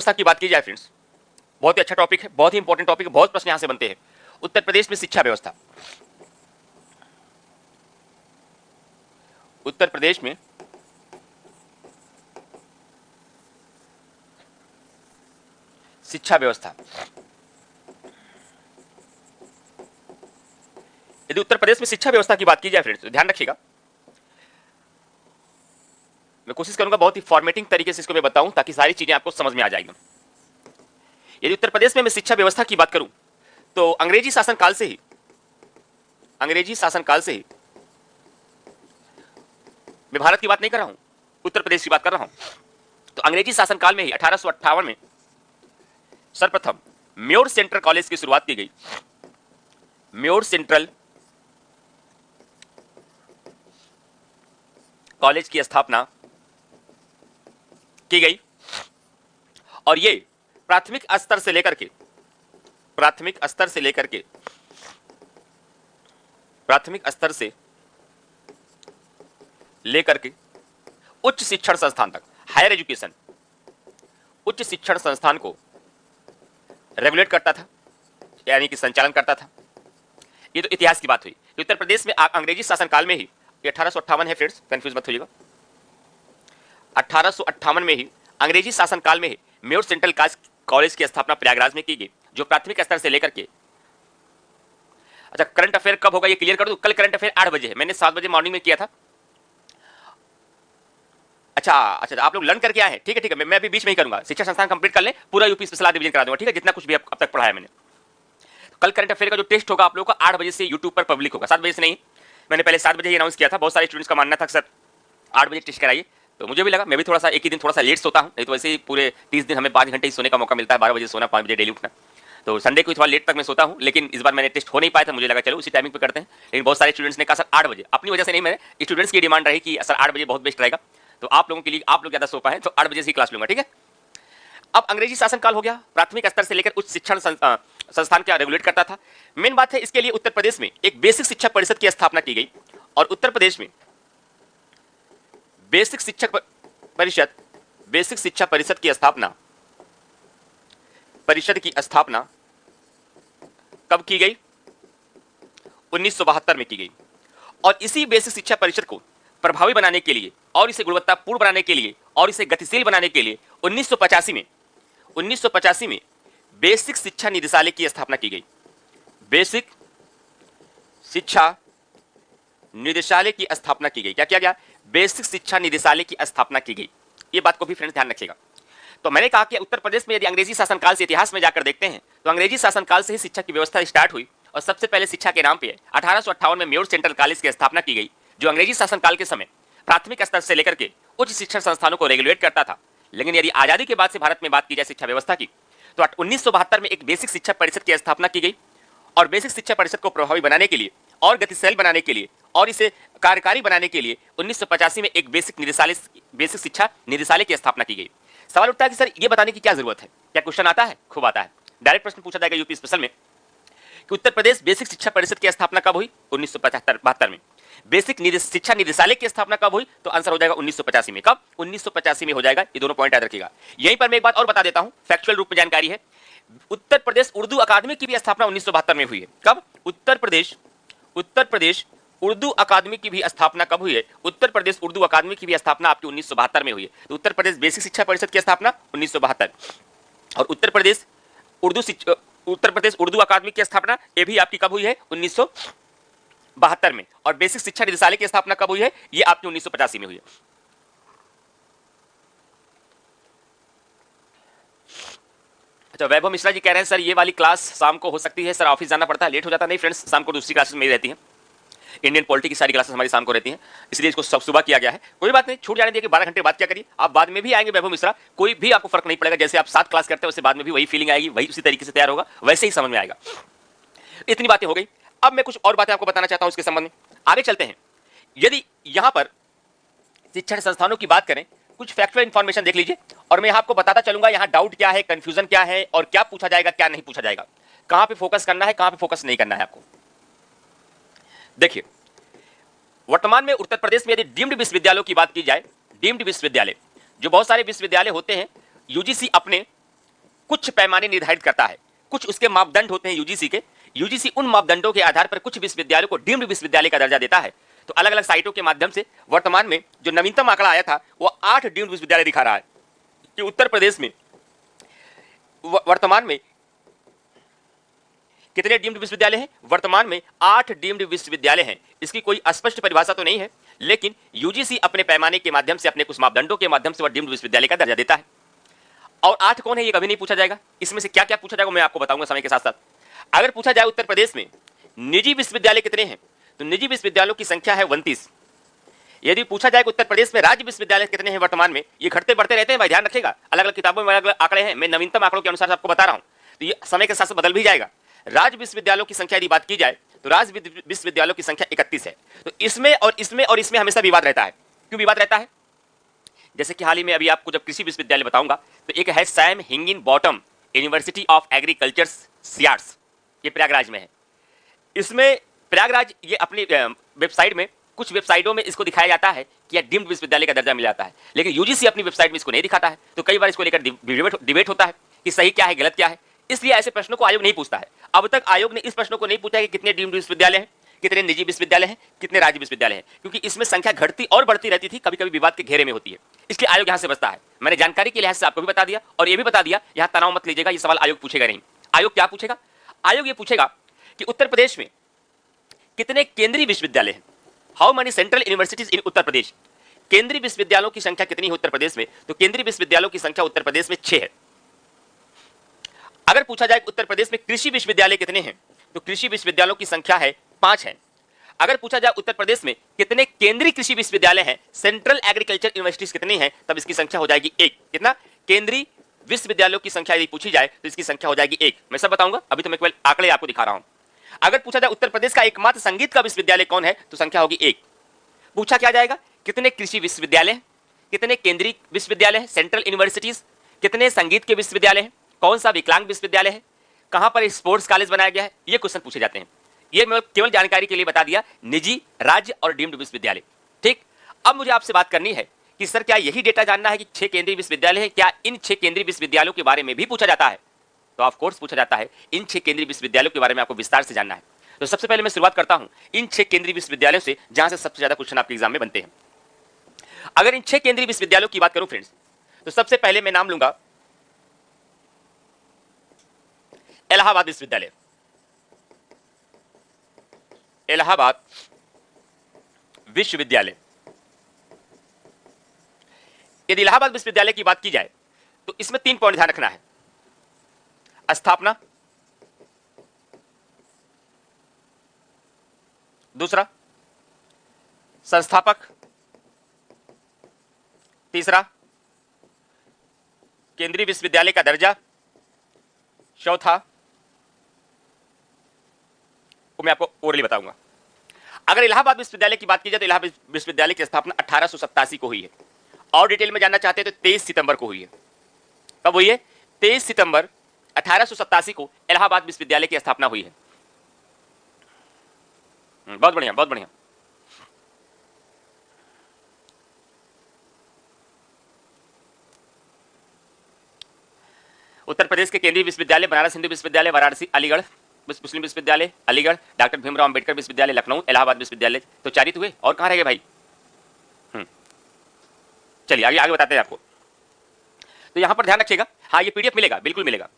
व्यवस्था की बात की जाए फ्रेंड्स, बहुत ही अच्छा टॉपिक है, बहुत ही इंपॉर्टेंट टॉपिक है, बहुत प्रश्न यहां से बनते हैं। उत्तर प्रदेश में शिक्षा व्यवस्था, उत्तर प्रदेश में शिक्षा व्यवस्था, यदि उत्तर प्रदेश में शिक्षा व्यवस्था की बात की जाए फ्रेंड्स तो ध्यान रखिएगा, मैं कोशिश करूंगा बहुत ही फॉर्मेटिंग तरीके से इसको मैं बताऊं ताकि सारी चीजें आपको समझ में आ जाएगी। यदि उत्तर प्रदेश में मैं शिक्षा व्यवस्था की बात करूं तो अंग्रेजी शासन काल से ही, अंग्रेजी शासन काल से ही, मैं भारत की बात नहीं कर रहा हूं, उत्तर प्रदेश की बात कर रहा हूं, तो अंग्रेजी शासन काल में ही 1858 में सर्वप्रथम म्योर सेंट्रल कॉलेज की शुरुआत की गई। म्योर सेंट्रल कॉलेज की स्थापना की गई और ये प्राथमिक स्तर से लेकर के, प्राथमिक स्तर से लेकर के, प्राथमिक स्तर से लेकर के उच्च शिक्षण संस्थान तक, हायर एजुकेशन, उच्च शिक्षण संस्थान को रेगुलेट करता था, यानी कि संचालन करता था। ये तो इतिहास की बात हुई। उत्तर प्रदेश में अंग्रेजी शासन काल में ही, 1858 है फ्रेंड्स, कंफ्यूज मत होइएगा, 1858 में ही अंग्रेजी शासन काल में ही म्योर सेंट्रल कॉलेज की स्थापना प्रयागराज में की गई, जो प्राथमिक स्तर से लेकर के, अच्छा करंट अफेयर कब होगा ये क्लियर कर दूं, कल करंट अफेयर 8 बजे है, मैंने 7 बजे मॉर्निंग में किया था। अच्छा अच्छा, आप लोग लर्न करके आए हैं, ठीक है ठीक है, मैं अभी बीच में ही करूंगा, शिक्षा संस्थान कंप्लीट कर लें, पूरा यूपी स्पेशल रिवीजन करा दूंगा, ठीक है, जितना कुछ भी अब तक पढ़ाया मैंने। कल करंट अफेयर का जो टेस्ट होगा आप लोगों का 8 बजे से यूट्यूब पर पब्लिक होगा, 7 बजे से नहीं, मैंने पहले 7 बजे ही अनाउंस किया था। बहुत सारे स्टूडेंट्स का मानना था सर 8 बजे टेस्ट कराइए, तो मुझे भी लगा, मैं भी थोड़ा सा एक ही दिन थोड़ा सा लेट सोता हूँ, नहीं तो वैसे ही पूरे 30 दिन हमें 5 घंटे ही सोने का मौका मिलता है, 12 बजे सोना, 5 बजे डेली उठना, तो संडे को थोड़ा लेट तक मैं सोता हूँ, लेकिन इस बार मैंने टेस्ट हो नहीं पाया था, मुझे लगा चलो उसी टाइमिंग पे करते हैं, लेकिन बहुत सारे स्टूडेंट्स ने कहा सर 8 बजे, अपनी वजह से नहीं, मैंने स्टूडेंट्स की डिमांड रही कि सर 8 बजे बहुत बेस्ट रहेगा, तो आप लोगों के लिए, आप लोग ज्यादा सो पाए तो 8 बजे से ही क्लास लूंगा, ठीक है। अब अंग्रेजी शासन काल हो गया, प्राथमिक स्तर से लेकर उच्च शिक्षण संस्थान क्या रेगुलेट करता था। मेन बात है, इसके लिए उत्तर प्रदेश में एक बेसिक शिक्षा परिषद की स्थापना की गई और उत्तर प्रदेश में बेसिक शिक्षक परिषद, बेसिक शिक्षा परिषद की स्थापना, परिषद की स्थापना कब की गई, 1972 में की गई। और इसी बेसिक शिक्षा परिषद को प्रभावी बनाने के लिए और इसे गुणवत्तापूर्ण बनाने के लिए और इसे गतिशील बनाने के लिए 1985 में बेसिक शिक्षा निदेशालय की स्थापना की गई। बेसिक शिक्षा निदेशालय की स्थापना की गई। क्या किया गया, बेसिक शिक्षा निदेशालय की स्थापना की गई। ये बात को भी फ्रेंड्स ध्यान रखिएगा। तो मैंने कहा कि उत्तर प्रदेश में यदि अंग्रेजी शासनकाल से इतिहास में जाकर देखते हैं तो अंग्रेजी शासनकाल से ही शिक्षा की व्यवस्था स्टार्ट हुई और सबसे पहले शिक्षा के नाम पे 1858 में म्योर सेंट्रल कॉलेज की स्थापना की गई, जो अंग्रेजी शासनकाल के समय प्राथमिक स्तर से लेकर के उच्च शिक्षण संस्थानों को रेगुलेट करता था। लेकिन यदि आजादी के बाद से भारत में बात की जाए शिक्षा व्यवस्था की, तो 1972 में एक बेसिक शिक्षा परिषद की स्थापना की गई और बेसिक शिक्षा परिषद को प्रभावी बनाने के लिए और गतिशील बनाने के लिए और इसे कार्यकारी बनाने के लिए 1985 में एक बेसिक शिक्षा निदेशालय की स्थापना की गई। सवाल उठता है कि सर ये बताने की क्या जरूरत है, क्या क्वेश्चन आता है? खूब आता है। डायरेक्ट प्रश्न पूछा जाएगा यूपी स्पेशल में कि उत्तर प्रदेश बेसिक शिक्षा परिषद की स्थापना कब हुई, 1972 में। बेसिक शिक्षा निदेशालय की स्थापना कब हुई, तो आंसर हो जाएगा 1985 में। कब? 1985 में हो जाएगा। ये दोनों पॉइंट याद रखिएगा। यहीं पर मैं एक बात और बता देता हूं, फैक्चुअल रूप में जानकारी है। उत्तर प्रदेश उर्दू अकादमी की भी स्थापना 1972 में हुई है। कब? उत्तर प्रदेश उर्दू अकादमी की भी स्थापना कब हुई है? उत्तर प्रदेश उर्दू अकादमी की भी स्थापना आपकी 1972 में हुई है। तो उत्तर प्रदेश बेसिक शिक्षा परिषद की स्थापना 1972 और उत्तर प्रदेश उर्दू अकादमी की स्थापना ये भी आपकी कब हुई है? 1972 में। और बेसिक शिक्षा निदेशालय की स्थापना कब हुई है? ये आपकी 1985 में हुई है। अच्छा, वैभव मिश्रा जी कह रहे हैं सर ये वाली क्लास शाम को हो सकती है, सर ऑफिस जाना पड़ता है, लेट हो जाता है। नहीं फ्रेंड्स, शाम को दूसरी क्लासेस मेरी रहती हैं, इंडियन पॉलिटी की सारी क्लासेस हमारी शाम को रहती हैं, इसलिए इसको सब सुबह किया गया है। कोई बात नहीं, छूट जाने दीजिए कि 12 घंटे बाद क्या करिए, आप बाद में भी आएंगे वैभव मिश्रा, कोई भी आपको फर्क नहीं पड़ेगा। जैसे आप 7 क्लास करते हैं वैसे बाद में भी वही फीलिंग आएगी, वही उसी तरीके से तैयार होगा, वैसे ही समझ में आएगा। इतनी बातें हो गई। अब मैं कुछ और बातें आपको बताना चाहता हूं इसके संबंध में। आगे चलते हैं। यदि यहां पर शिक्षण संस्थानों की बात करें, कुछ फैक्चुअल इंफॉर्मेशन देख लीजिए और मैं यहां आपको बताता चलूंगा यहां डाउट क्या है, कंफ्यूजन क्या है और क्या पूछा जाएगा क्या नहीं पूछा जाएगा, कहां पे फोकस करना है कहां पे फोकस नहीं करना है आपको। देखिए, वर्तमान में उत्तर प्रदेश में यदि डीम्ड विश्वविद्यालयों की बात की जाए, डीम्ड विश्वविद्यालय जो बहुत सारे विश्वविद्यालय होते हैं, यूजीसी अपने कुछ पैमाने निर्धारित करता है, कुछ उसके मापदंड होते हैं यूजीसी के। यूजीसी उन मापदंडों के आधार पर कुछ विश्वविद्यालयों को डीम्ड विश्वविद्यालय का दर्जा देता है। तो अलग अलग साइटों के माध्यम से वर्तमान में जो नवीनतम आंकड़ा आया था वो 8 डीम्ड विश्वविद्यालय दिखा रहा है कि उत्तर प्रदेश में वर्तमान में कितने डीम्ड विश्वविद्यालय हैं। वर्तमान में 8 डीम्ड विश्वविद्यालय हैं। इसकी कोई स्पष्ट परिभाषा तो नहीं है, लेकिन यूजीसी अपने पैमाने के माध्यम से, अपने कुछ मापदंडों के माध्यम से वह डीम्ड विश्वविद्यालय का दर्जा देता है। और 8 कौन है ये कभी नहीं पूछा जाएगा। इसमें से क्या क्या पूछा जाएगा मैं आपको बताऊंगा समय के साथ साथ। अगर पूछा जाए उत्तर प्रदेश में निजी विश्वविद्यालय कितने हैं, तो निजी विश्वविद्यालयों की संख्या है 29। यदि पूछा जाए कि उत्तर प्रदेश में राज्य विश्वविद्यालय कितने हैं वर्तमान में, ये घटते बढ़ते रहते हैं भाई, ध्यान रखिएगा। अलग अलग किताबों में अलग अलग आंकड़े हैं, मैं नवीनतम आंकड़ों के अनुसार आपको बता रहा हूं, तो ये समय के साथ साथ बदल भी जाएगा। राज्य विश्वविद्यालयों की संख्या यदि बात की जाए तो राज्य विश्वविद्यालयों की संख्या 31 है। तो इसमें हमेशा विवाद रहता है। क्यों विवाद रहता है? जैसे कि हाल ही में अभी आपको जब कृषि विश्वविद्यालय बताऊंगा तो एक है Sam Higginbottom university of agriculture sciences, ये प्रयागराज में है। इसमें प्रयागराज ये अपनी वेबसाइट में, कुछ वेबसाइटों में इसको दिखाया जाता है कि यह डीम्ड विश्वविद्यालय का दर्जा मिल जाता है, लेकिन यूजीसी अपनी वेबसाइट में इसको नहीं दिखाता है। तो कई बार इसको लेकर डिबेट होता है कि सही क्या है गलत क्या है। इसलिए ऐसे प्रश्नों को आयोग नहीं पूछता है। अब तक आयोग ने इस प्रश्न को नहीं पूछा कि कितने डीम्ड विश्वविद्यालय हैं, कितने निजी विश्वविद्यालय हैं, कितने राज्य विश्वविद्यालय हैं, क्योंकि इसमें संख्या घटती और बढ़ती रहती थी, कभी कभी विवाद के घेरे में होती है। इसलिए आयोग यहां से बचता है। मैंने जानकारी के लिहाज से आपको भी बता दिया और यह भी बता दिया, यहां तनाव मत लीजिएगा, ये सवाल आयोग पूछेगा नहीं। आयोग क्या पूछेगा? आयोग ये पूछेगा कि उत्तर प्रदेश में कितने केंद्रीय विश्वविद्यालय हैं, how many central universities in Uttar Pradesh. केंद्रीय विश्वविद्यालयों की संख्या कितनी है उत्तर प्रदेश में, तो केंद्रीय विश्वविद्यालयों की संख्या उत्तर प्रदेश में 6 है। अगर पूछा जाए उत्तर प्रदेश में कृषि विश्वविद्यालय कितने हैं, तो कृषि विश्वविद्यालयों की संख्या है 5 है। अगर पूछा जाए उत्तर प्रदेश में कितने केंद्रीय कृषि विश्वविद्यालय हैं, सेंट्रल एग्रीकल्चर यूनिवर्सिटीज कितनी हैं, तब इसकी संख्या हो जाएगी 1। कितना? केंद्रीय विश्वविद्यालयों की संख्या यदि पूछी जाए तो इसकी संख्या हो जाएगी 1। मैं सब बताऊंगा, अभी तो मैं केवल आंकड़े आपको दिखा रहा हूं। अगर पूछा जाए उत्तर प्रदेश का एकमात्र संगीत का विश्वविद्यालय कौन है, तो संख्या होगी 1। पूछा क्या जाएगा? कितने कृषि विश्वविद्यालय हैं, कितने केंद्रीय विश्वविद्यालय हैं, सेंट्रल यूनिवर्सिटीज, कितने संगीत के विश्वविद्यालय हैं, कौन सा विकलांग विश्वविद्यालय है, कहां पर स्पोर्ट्स कॉलेज बनाया गया है, ये क्वेश्चन पूछे जाते हैं। ये मैं केवल जानकारी के लिए बता दिया, निजी, राज्य और डीम्ड विश्वविद्यालय। ठीक, अब मुझे आपसे बात करनी है कि सर क्या यही डेटा जानना है कि 6 केंद्रीय विश्वविद्यालय है, क्या इन 6 केंद्रीय विश्वविद्यालयों के बारे में भी पूछा जाता है? तो ऑफ कोर्स पूछा जाता है। इन 6 केंद्रीय विश्वविद्यालयों के बारे में आपको विस्तार से जानना है। तो सबसे पहले मैं शुरुआत करता हूं इन 6 केंद्रीय विश्वविद्यालयों से, जहां से सबसे ज्यादा क्वेश्चन आपके एग्जाम में बनते हैं। अगर इन 6 केंद्रीय विश्वविद्यालयों की बात करूं फ्रेंड्स, तो सबसे पहले मैं नाम लूंगा इलाहाबाद विश्वविद्यालय। इलाहाबाद विश्वविद्यालय। यदि इलाहाबाद विश्वविद्यालय की बात की जाए तो इसमें 3 पॉइंट ध्यान रखना है। स्थापना, दूसरा संस्थापक, तीसरा केंद्रीय विश्वविद्यालय का दर्जा, चौथा को मैं आपको ओरली बताऊंगा। अगर इलाहाबाद विश्वविद्यालय की बात की जाए तो इलाहाबाद विश्वविद्यालय की स्थापना 1887 को हुई है, और डिटेल में जानना चाहते हैं तो 23 सितंबर को हुई है। कब हुई है? 23 सितंबर 1887 को इलाहाबाद विश्वविद्यालय की स्थापना हुई है। बहुत बढ़िया, बहुत बढ़िया। उत्तर प्रदेश के केंद्रीय विश्वविद्यालय बनारस हिंदू विश्वविद्यालय, वाराणसी, अलीगढ़ मुस्लिम विश्वविद्यालय, अलीगढ़, डॉक्टर भीमराव अंबेडकर विश्वविद्यालय लखनऊ, इलाहाबाद विश्वविद्यालय। तो 4 ही तो हुए, और कहां रह गए भाई? चलिए आगे आगे बताते हैं आपको। तो यहां पर ध्यान रखिएगा, हाँ ये पीडीएफ मिलेगा, बिल्कुल मिलेगा।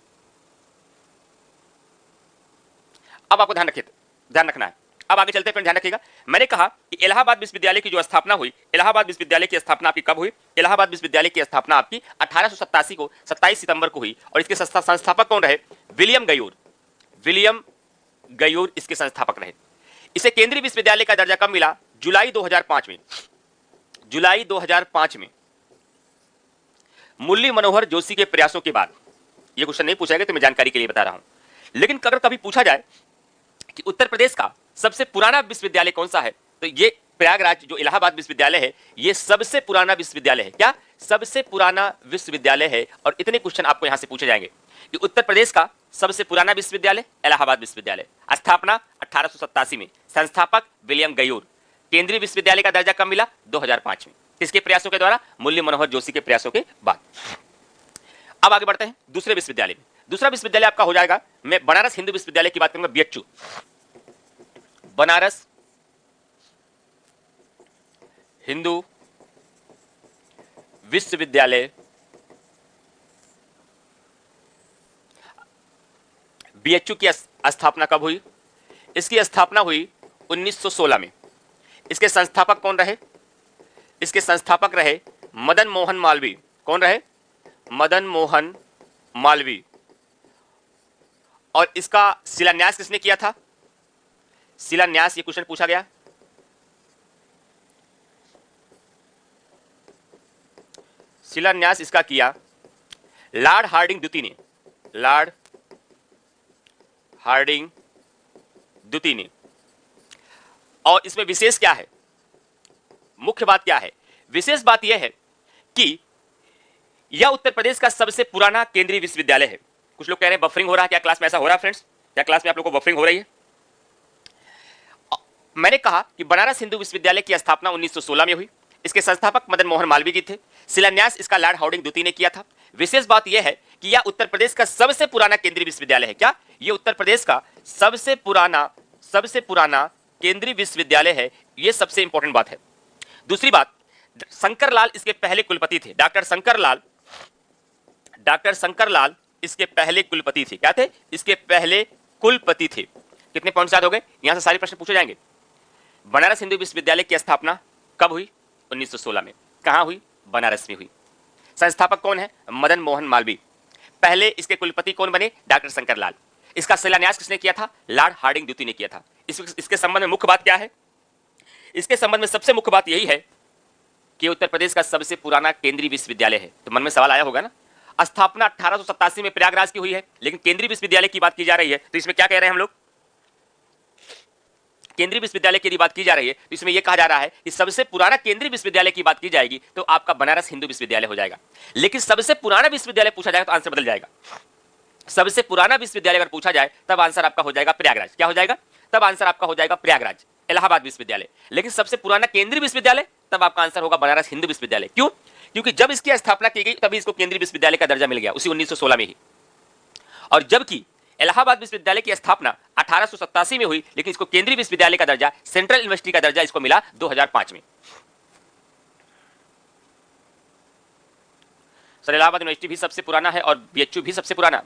अब आपको ध्यान रखना है। अब आगे चलते हैं, ध्यान रखिएगा। मैंने कहा कि इलाहाबाद विश्वविद्यालय की जो स्थापना हुई, इलाहाबाद विश्वविद्यालय की स्थापना आपकी कब हुई? इलाहाबाद विश्वविद्यालय की स्थापना आपकी 1887 को 27 सितंबर को हुई, और इसके संस्थापक कौन रहे? विलियम गयूर। विलियम गयूर इसके संस्थापक रहे। इसे केंद्रीय विश्वविद्यालय का दर्जा कब मिला? जुलाई 2005 में। जुलाई 2005 में मुरली मनोहर जोशी के प्रयासों के बाद। यह क्वेश्चन नहीं पूछा गया तो मैं जानकारी के लिए बता रहा हूं। लेकिन अगर कभी पूछा जाए कि उत्तर प्रदेश का सबसे पुराना विश्वविद्यालय कौन सा है, तो ये प्रयागराज जो इलाहाबाद विश्वविद्यालय है, ये सबसे पुराना विश्वविद्यालय है। क्या? सबसे पुराना विश्वविद्यालय है। और इतने क्वेश्चन आपको यहां से पूछे जाएंगे कि उत्तर प्रदेश का सबसे पुराना विश्वविद्यालय इलाहाबाद विश्वविद्यालय, स्थापना 1887 में, संस्थापक विलियम गयूर, केंद्रीय विश्वविद्यालय का दर्जा कब मिला? 2005 में। किसके प्रयासों के द्वारा? मुरली मनोहर जोशी के प्रयासों के बाद। अब आगे बढ़ते हैं दूसरे विश्वविद्यालय में। दूसरा विश्वविद्यालय आपका हो जाएगा, मैं बनारस हिंदू विश्वविद्यालय की बात करूंगा, बीएचयू, बनारस हिंदू विश्वविद्यालय। बीएचयू की स्थापना कब हुई? इसकी स्थापना हुई 1916 में। इसके संस्थापक कौन रहे? इसके संस्थापक रहे मदन मोहन मालवीय। कौन रहे? मदन मोहन मालवीय। और इसका शिलान्यास किसने किया था? शिलान्यास, ये क्वेश्चन पूछा गया। शिलान्यास इसका किया लॉर्ड हार्डिंग द्वितीय ने। लॉर्ड हार्डिंग द्वितीय ने। और इसमें विशेष क्या है? मुख्य बात क्या है? विशेष बात यह है कि यह उत्तर प्रदेश का सबसे पुराना केंद्रीय विश्वविद्यालय है। कुछ लोग कह रहे हैं बफरिंग हो रहा है, क्या क्लास में ऐसा हो रहा है फ्रेंड्स? क्या क्लास में आप लोगों को बफरिंग हो रही है? मैंने कहा कि बनारस हिंदू विश्वविद्यालय की स्थापना 1916 में हुई। इसके संस्थापक मदन मोहन मालवीय जी थे। शिलान्यास इसका लॉर्ड हार्डिंग द्वितीय ने किया था। विशेष बात यह है कि यह उत्तर प्रदेश का सबसे पुराना केंद्रीय विश्वविद्यालय है। क्या यह उत्तर प्रदेश का सबसे पुराना केंद्रीय विश्वविद्यालय है? यह सबसे इंपॉर्टेंट बात है। दूसरी बात, शंकरलाल इसके पहले कुलपति थे। डॉक्टर शंकरलाल इसके पहले कुलपति थे। क्या थे? इसके पहले कुलपति थे। कितने पॉइंट्स याद हो गए? यहां से सारे प्रश्न पूछे जाएंगे। बनारस हिंदू विश्वविद्यालय की स्थापना कब हुई? 1916 में। कहां हुई? बनारस में हुई। संस्थापक कौन है? मदन मोहन मालवीय। पहले इसके कुलपति कौन बने? डॉक्टर शंकरलाल। इसका शिलान्यास किसने किया था? लॉर्ड हार्डिंग द्वितीय ने किया था। इसके संबंध में मुख्य बात क्या है? इसके संबंध में सबसे मुख्य बात यही है कि उत्तर प्रदेश का सबसे पुराना केंद्रीय विश्वविद्यालय है। तो मन में सवाल आया होगा ना, स्थापना 1887 में प्रयागराज की हुई है, लेकिन केंद्रीय विश्वविद्यालय की बात की जा रही है, तो इसमें क्या कह रहे हैं हम लोग? केंद्रीय विश्वविद्यालय की बात की जा रही है तो इसमें यह कहा जा रहा है कि सबसे पुराना केंद्रीय विश्वविद्यालय की बात की जाएगी तो आपका बनारस हिंदू विश्वविद्यालय हो जाएगा। लेकिन सबसे पुराना विश्वविद्यालय पूछा जाएगा तो आंसर बदल जाएगा। सबसे पुराना विश्वविद्यालय अगर पूछा जाए तब आंसर आपका हो जाएगा प्रयागराज। क्या हो जाएगा? तब आंसर आपका हो जाएगा प्रयागराज, इलाहाबाद विश्वविद्यालय। लेकिन सबसे पुराना केंद्रीय विश्वविद्यालय, तब आपका आंसर होगा बनारस हिंदू विश्वविद्यालय। क्यों? क्योंकि जब इसकी स्थापना की गई तभी इसको केंद्रीय विश्वविद्यालय का दर्जा मिल गया, उसी 1916 में ही। और जबकि इलाहाबाद विश्वविद्यालय की स्थापना 1887 में हुई, लेकिन इसको केंद्रीय विश्वविद्यालय का दर्जा, सेंट्रल यूनिवर्सिटी का दर्जा इसको मिला 2005 में। सर इलाहाबाद यूनिवर्सिटी भी सबसे पुराना है और बीएचयू भी सबसे पुराना।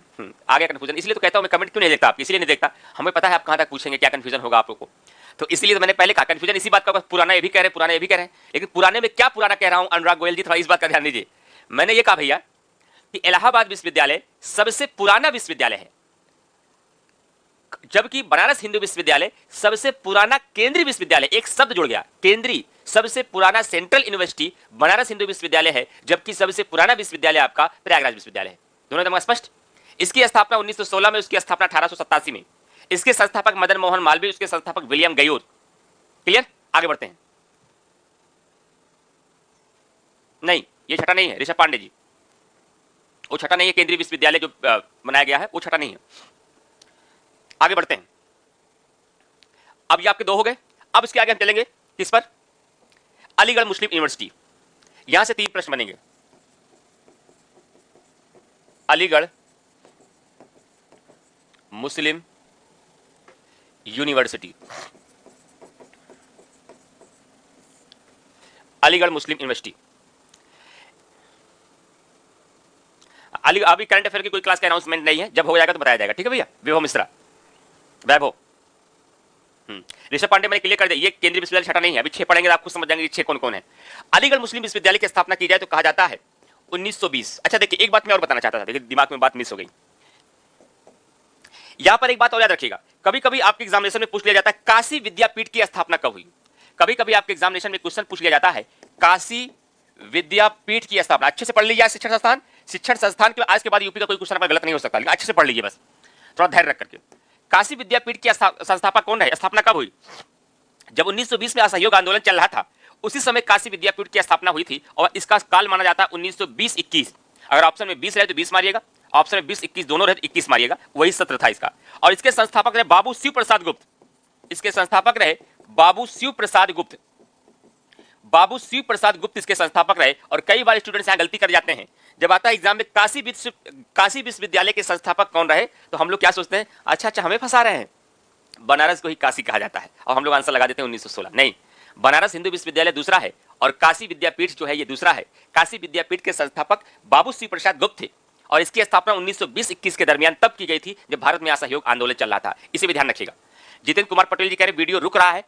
आगे कंफ्यूजन, इसलिए तो कहता हूं मैं कमेंट क्यों नहीं देखता, आप इसलिए नहीं देखता, हमें पता है आप कहां तक पूछेंगे, क्या कंफ्यूजन होगा आप लोगों को। तो इसलिए तो मैंने पहले कहा कंफ्यूजन इसी बात का, पुराना ये भी कह रहे हैं, पुराना ये भी कह रहे हैं, लेकिन पुराने में क्या पुराना कह रहा हूं अनुराग गोयल जी, थोड़ा इस बात का ध्यान दीजिए। मैंने ये कहा भैया कि इलाहाबाद विश्वविद्यालय सबसे पुराना विश्वविद्यालय है, जबकि बनारस हिंदू विश्वविद्यालय सबसे पुराना केंद्रीय विश्वविद्यालय, एक शब्द जुड़ गया केंद्रीय, सबसे पुराना सेंट्रल यूनिवर्सिटी बनारस हिंदू विश्वविद्यालय है, जबकि सबसे पुराना विश्वविद्यालय आपका प्रयागराज विश्वविद्यालय है। दोनों एकदम स्पष्ट। इसकी स्थापना 1916 में, उसकी स्थापना 1887 में। इसके संस्थापक मदन मोहन मालवीय, उसके संस्थापक विलियम गयूर। क्लियर? आगे बढ़ते हैं। नहीं, ये छठा नहीं है ऋषभ पांडे जी, वो छठा नहीं है। केंद्रीय विश्वविद्यालय जो बनाया गया है वो छठा नहीं है। आगे बढ़ते हैं। अब ये आपके दो हो गए। अब इसके आगे हम चलेंगे किस पर? अलीगढ़ मुस्लिम यूनिवर्सिटी। यहां से 3 प्रश्न बनेंगे। अलीगढ़ मुस्लिम यूनिवर्सिटी, अलीगढ़ मुस्लिम यूनिवर्सिटी। अभी करंट अफेयर की कोई क्लास का अनाउंसमेंट नहीं है, जब हो जाएगा तो बताया जाएगा। ठीक है भैया? विभव मिश्रा, वैभव, ऋषभ पांडे मैंने क्लियर कर दिया, ये केंद्रीय विश्वविद्यालय छठा नहीं है। अभी 6 पढ़ेंगे तो आपको समझ जाएंगे 6 कौन कौन है। अलीगढ़ मुस्लिम विश्वविद्यालय की स्थापना की जाए तो कहा जाता है 1920। अच्छा देखिए, एक बात मैं और बताना चाहता था, देखिए दिमाग में बात मिस हो गई। यहां पर एक बात और याद रखिएगा, कभी कभी आपके एग्जामिनेशन में पूछ लिया जाता है काशी विद्यापीठ की स्थापना कब हुई। कभी कभी आपके एग्जामिनेशन में क्वेश्चन पूछ लिया जाता है काशी विद्यापीठ की स्थापना। अच्छे से पढ़ लीजिए। शिक्षण संस्थान के आज के बाद यूपी का कोई क्वेश्चन गलत नहीं हो सकता, लेकिन अच्छे से पढ़ लीजिए, बस थोड़ा धैर्य रख करके। काशी विद्यापीठ की संस्थापक कौन है? स्थापना कब हुई? जब 1920 में असहयोग आंदोलन चल रहा था, उसी समय काशी विद्यापीठ की स्थापना हुई थी और इसका काल माना जाता है 1920-21। अगर ऑप्शन में 20 रहे तो 20 मारिएगा, ऑप्शन में 20-21 दोनों रहे तो 21 मारिएगा, वही सत्र था इसका। और इसके संस्थापक रहे बाबू शिव प्रसाद गुप्त। इसके संस्थापक रहे बाबू शिव प्रसाद गुप्त। बाबू शिव प्रसाद गुप्त इसके संस्थापक रहे। और कई बार स्टूडेंट्स यहां गलती कर जाते हैं, जब आता है एग्जाम में काशी विश्वविद्यालय के संस्थापक कौन रहे, तो हम लोग क्या सोचते हैं, अच्छा हमें फंसा रहे हैं, बनारस को ही काशी कहा जाता है, और हम लोग आंसर लगा देते हैं 1916। नहीं, बनारस हिंदू विश्वविद्यालय दूसरा है और काशी विद्यापीठ जो है ये दूसरा है। काशी विद्यापीठ के संस्थापक बाबू श्री प्रसाद गुप्त थे और इसकी स्थापना 1920-21 के दरमियान तब की गई थी जब भारत में असहयोग आंदोलन चल रहा था। इसे भी ध्यान रखिएगा। जितेंद्र कुमार पटेल जी कह रहे वीडियो रुक रहा है,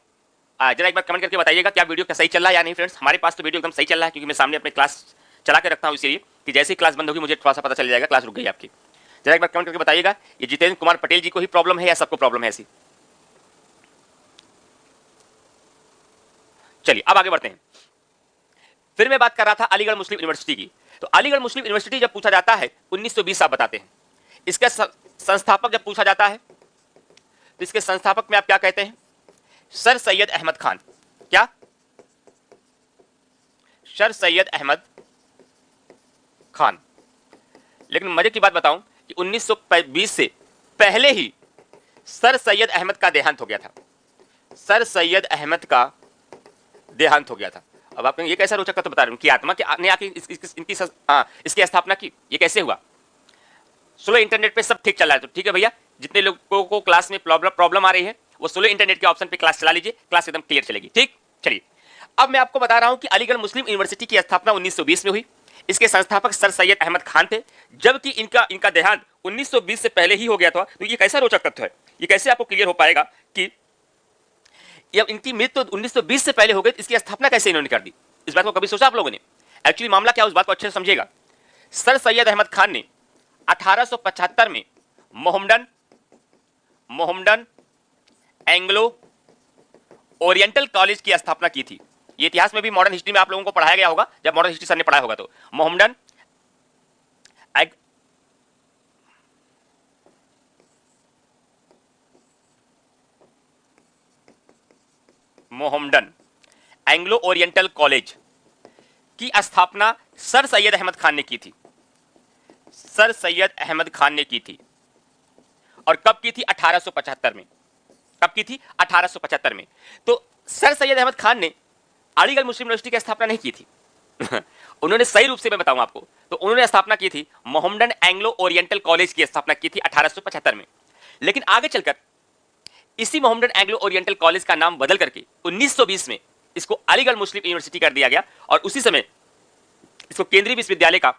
जरा एक बार कमेंट करके बताइएगा क्या वीडियो का सही चल रहा है या नहीं। फ्रेंड्स, हमारे पास तो वीडियो एकदम सही चल रहा है, क्योंकि मैं सामने अपने क्लास चला के रखता हूँ, इसलिए कि जैसे ही क्लास बंद होगी मुझे थोड़ा सा पता चल जाएगा क्लास रुक गई आपकी। जरा एक बार कमेंट करके बताइएगा ये जितेंद्र कुमार पटेल जी को ही प्रॉब्लम है या सबको प्रॉब्लम है ऐसी। चलिए अब आगे बढ़ते हैं। फिर मैं बात कर रहा था अलीगढ़ मुस्लिम यूनिवर्सिटी की। तो अलीगढ़ मुस्लिम यूनिवर्सिटी जब पूछा जाता है 1920 आप बताते हैं। इसका संस्थापक जब पूछा जाता है तो इसके संस्थापक में आप क्या कहते हैं, सर सैयद अहमद खान। क्या, सर सैयद अहमद खान। लेकिन मजे की बात बताऊं कि 1920 से पहले ही सर सैयद अहमद का देहांत हो गया था। सर सैयद अहमद का देहांत हो गया था। अब आप ये कैसा रोचक तो बता रहे हैं कि आत्मा के ने आके इसकी स्थापना की, ये कैसे हुआ। स्लो इंटरनेट पे सब ठीक चल रहा है तो ठीक है भैया, जितने लोगों को क्लास में प्रॉब्लम आ रही है वो स्लो इंटरनेट के ऑप्शन पे क्लास चला लीजिए, क्लास एकदम क्लियर चलेगी। ठीक, चलिए अब मैं आपको बता रहा हूं कि अलीगढ़ मुस्लिम यूनिवर्सिटी की स्थापना 1920 में हुई। इसके संस्थापक सर सैयद अहमद खान थे, जबकि इनका देहांत 1920 से पहले ही हो गया था। तो ये कैसा रोचक तथ्य है, ये कैसे आपको क्लियर हो पाएगा कि जब इनकी मृत्यु 1920 से पहले हो गई, इसकी स्थापना कैसे इन्होंने कर दी। इस बात को कभी सोचा आप लोगों ने? एक्चुअली मामला क्या, उस बात को अच्छे से समझिएगा। सर सैयद अहमद खान ने 1875 में मोहम्मडन एंग्लो ओरिएंटल कॉलेज की स्थापना की थी। ये इतिहास में भी, मॉडर्न हिस्ट्री में आप लोगों को पढ़ाया गया होगा, जब मॉडर्न हिस्ट्री सर ने पढ़ाया होगा तो मोहम्मडन एंग्लो ओरिएंटल कॉलेज की स्थापना सर सैयद अहमद खान ने की थी। सर सैयद अहमद खान ने की थी और कब की थी, 1875 में। कब की थी, 1875 में। तो सर सैयद अहमद खान ने अलीगढ़ मुस्लिम यूनिवर्सिटी की स्थापना नहीं की थी उन्होंने सही रूप से मैं बताऊं आपको तो उन्होंने स्थापना की थी मोहम्मडन एंग्लो ओरिएंटल कॉलेज की स्थापना की थी 1875 में। लेकिन आगे चलकर इसी मोहम्मडन एंग्लो ओरिएंटल कॉलेज का नाम बदल करके 1920 में इसको अलीगढ़ मुस्लिम यूनिवर्सिटी कर दिया गया और उसी समय इसको केंद्रीय विश्वविद्यालय का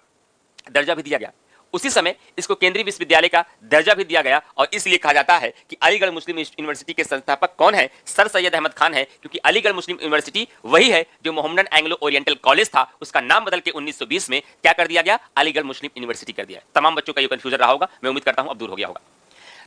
दर्जा भी दिया गया। उसी समय इसको केंद्रीय विश्वविद्यालय का दर्जा भी दिया गया और इसलिए कहा जाता है कि अलीगढ़ मुस्लिम यूनिवर्सिटी के संस्थापक कौन है, सर सैयद अहमद खान है, क्योंकि अलीगढ़ मुस्लिम यूनिवर्सिटी वही है जो मोहम्मडन एंग्लो ओरिएंटल कॉलेज था, उसका नाम बदल के 1920 में क्या कर दिया गया, अलीगढ़ मुस्लिम यूनिवर्सिटी कर दिया। तमाम बच्चों का ये कंफ्यूजन रहा होगा, मैं उम्मीद करता हूं अब दूर हो गया होगा।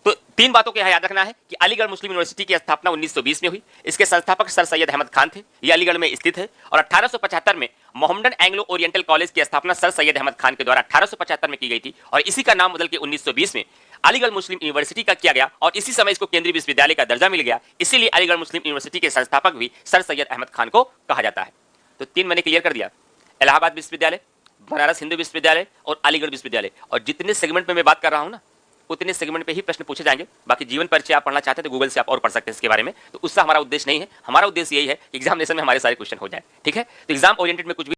तो तीन बातों को यहां याद रखना है कि अलीगढ़ मुस्लिम यूनिवर्सिटी की स्थापना 1920 में हुई। इसके संस्थापक सर सैयद अहमद खान थे, ये अलीगढ़ में स्थित है। और 1875 में मोहम्मडन एंग्लो ओरिएंटल कॉलेज की स्थापना सर सैयद अहमद खान के द्वारा 1875 में की गई थी और इसी का नाम बदल के 1920 में अलीगढ़ मुस्लिम यूनिवर्सिटी का किया गया और इसी समय इसको केंद्रीय विश्वविद्यालय का दर्जा मिल गया। इसीलिए अलीगढ़ मुस्लिम यूनिवर्सिटी के संस्थापक भी सर सैयद अहमद खान को कहा जाता है। तो तीन मैंने क्लियर कर दिया, इलाहाबाद विश्वविद्यालय, बनारस हिंदू विश्वविद्यालय और अलीगढ़ विश्वविद्यालय। और जितने सेगमेंट में मैं बात कर रहा हूं ना, उतने सेगमेंट पे ही प्रश्न पूछे जाएंगे। बाकी जीवन परिचय आप पढ़ना चाहते हैं तो गूगल से आप और पढ़ सकते हैं इसके बारे में, तो उससे हमारा उद्देश्य नहीं है। हमारा उद्देश्य यही है कि एग्जामिनेशन में हमारे सारे क्वेश्चन हो जाए। ठीक है, तो एग्जाम ओरिएंटेड में कुछ भी